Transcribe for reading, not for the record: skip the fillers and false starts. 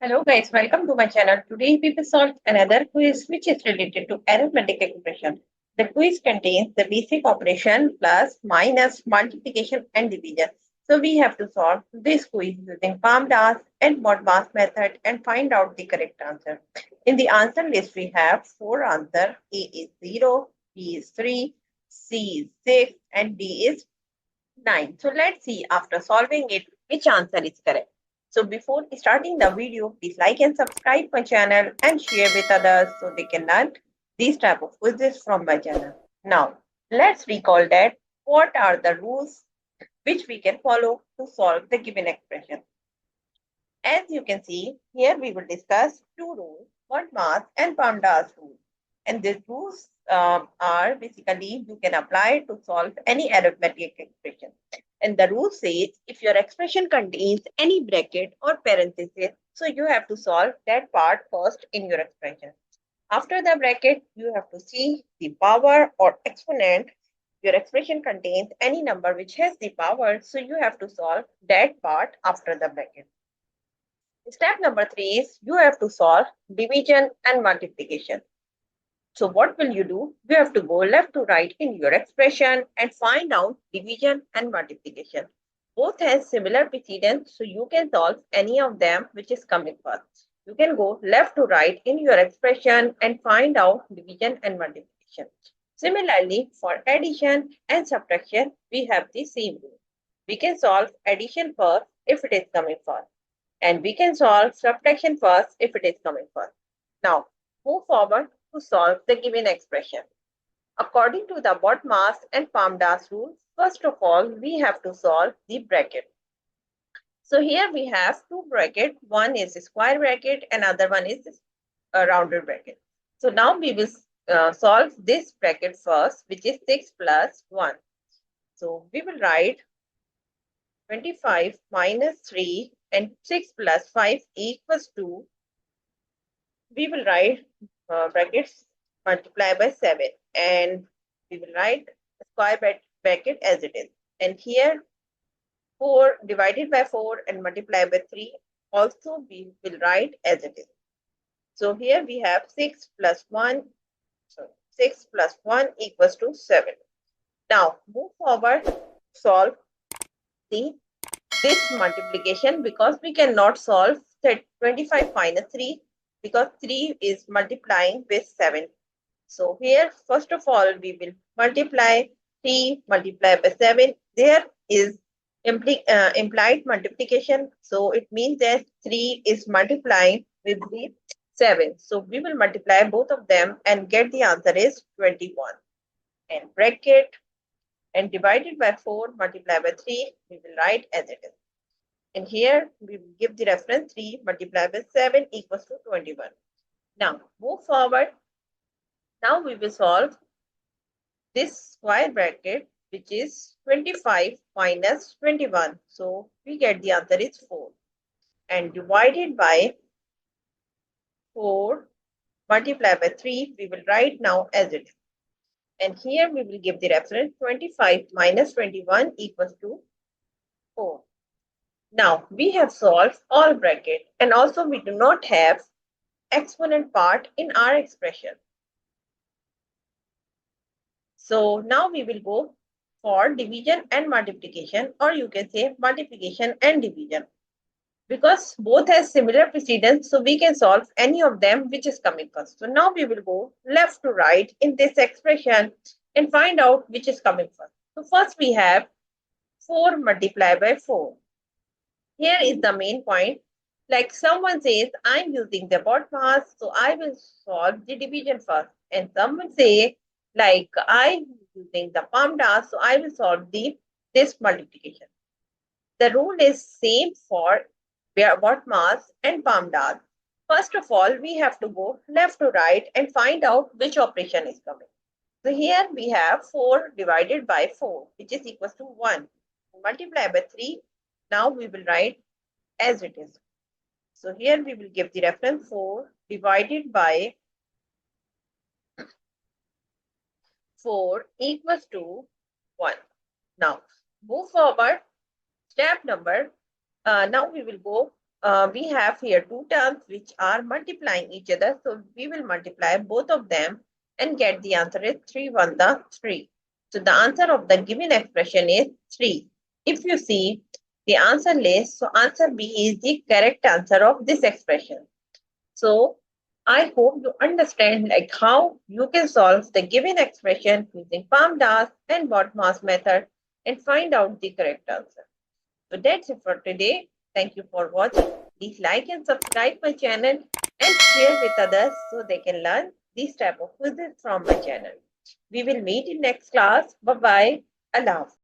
Hello guys, welcome to my channel. Today we will solve another quiz which is related to arithmetic expression. The quiz contains the basic operation plus, minus, multiplication and division. So we have to solve this quiz using PAMDAS and BODMAS method and find out the correct answer. In the answer list we have four answers. A is 0, B is 3, C is 6 and D is 9. So let's see after solving it which answer is correct. So before starting the video, please like and subscribe my channel and share with others so they can learn these type of quizzes from my channel. Now, let's recall that what are the rules which we can follow to solve the given expression. As you can see, here we will discuss two rules, BODMAS and PAMDAS rules. And these rules are basically you can apply to solve any arithmetic expression. And the rule says if your expression contains any bracket or parenthesis, so you have to solve that part first in your expression. After the bracket, you have to see the power or exponent. Your expression contains any number which has the power, so you have to solve that part after the bracket. Step number 3 is you have to solve division and multiplication. So what will you do? You have to go left to right in your expression and find out division and multiplication. Both has similar precedence, so you can solve any of them which is coming first. You can go left to right in your expression and find out division and multiplication. Similarly, for addition and subtraction, we have the same rule. We can solve addition first if it is coming first. And we can solve subtraction first if it is coming first. Now, move forward to solve the given expression. According to the BODMAS and PAMDAS rules, first of all, we have to solve the bracket. So here we have two brackets. One is a square bracket, another one is a rounded bracket. So now we will solve this bracket first, which is 6 plus 1. So we will write 25 minus 3 and 6 plus 5 equals 2. We will write brackets multiply by 7 and we will write square bracket as it is. And here 4 divided by 4 and multiply by 3 also we will write as it is. So here we have 6 plus 1, so 6 plus 1 equals to 7. Now move forward, solve this multiplication because we cannot solve 25 minus 3 because 3 is multiplying with 7. So here, first of all, we will multiply 3 multiplied by 7. There is implied multiplication. So it means that 3 is multiplying with the 7. So we will multiply both of them and get the answer is 21. And bracket and divided by 4 multiplied by 3, we will write as it is. And here we will give the reference 3 multiplied by 7 equals to 21. Now move forward. Now we will solve this square bracket which is 25 minus 21. So we get the answer is 4. And divided by 4 multiplied by 3 we will write now as it is. And here we will give the reference 25 minus 21 equals to 4. Now we have solved all bracket and also we do not have exponent part in our expression. So now we will go for division and multiplication, or you can say multiplication and division. Because both has similar precedence, so we can solve any of them which is coming first. So now we will go left to right in this expression and find out which is coming first. So first we have 4 multiplied by 4. Here is the main point. Like someone says, I'm using the BODMAS, so I will solve the division first. And someone say, like I'm using the PAMDAS, so I will solve this multiplication. The rule is same for BODMAS and PAMDAS. First of all, we have to go left to right and find out which operation is coming. So here we have 4 divided by 4, which is equals to 1. Multiply by 3. Now we will write as it is. So here we will give the reference 4 divided by 4 equals to 1. Now move forward. Step number, now we will go we have here two terms which are multiplying each other. So we will multiply both of them and get the answer is 3 1 the 3. So the answer of the given expression is 3. If you see the answer list, so answer B is the correct answer of this expression. So I hope you understand like how you can solve the given expression using PAMDAS and BODMAS method and find out the correct answer. So that's it for today. Thank you for watching. Please like and subscribe my channel and share with others so they can learn these type of quizzes from my channel. We will meet in next class. Bye bye. Allah Hafiz.